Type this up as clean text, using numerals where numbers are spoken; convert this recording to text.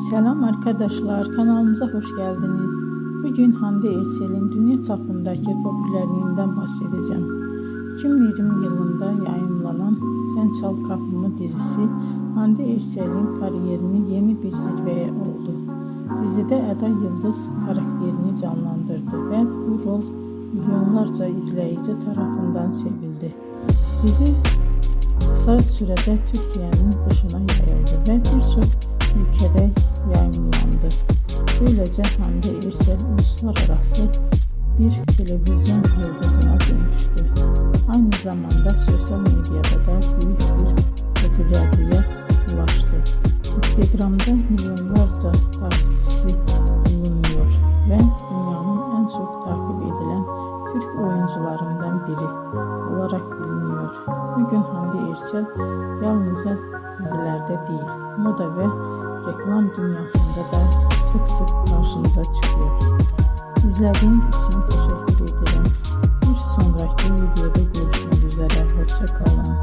Selam arkadaşlar, kanalımıza hoş geldiniz. Bugün Hande Erçel'in dünya çapındaki popülerliğinden bahsedeceğim. 2020 yılında yayınlanan Sen Çal Kapımı dizisi Hande Erçel'in kariyerini yeni bir zirveye oldu. Dizide Eda Yıldız karakterini canlandırdı ve bu rol milyonlarca izleyici tarafından sevildi. Dizi kısa sürede Türkiye'nin dışına yayıldı ve birçok ülkede yayınlandı. Böylece Hande Erçel uluslararası bir televizyon yıldızına dönüştü. Aynı zamanda sosyal medyada da büyük bir popülerliğe ulaştı. Instagram'da milyonlarca takipçisi bulunuyor ve dünyanın en çok takip edilen Türk oyuncularından biri olarak biliniyor. Bugün Hande Erçel yalnızca dizilerde değil, moda ve reklam dünyasında da sık sık karşımıza çıkıyor. İzlediğiniz için teşekkür ederim. Bir sonraki videoda görüşmek üzere. Hoşça kalın.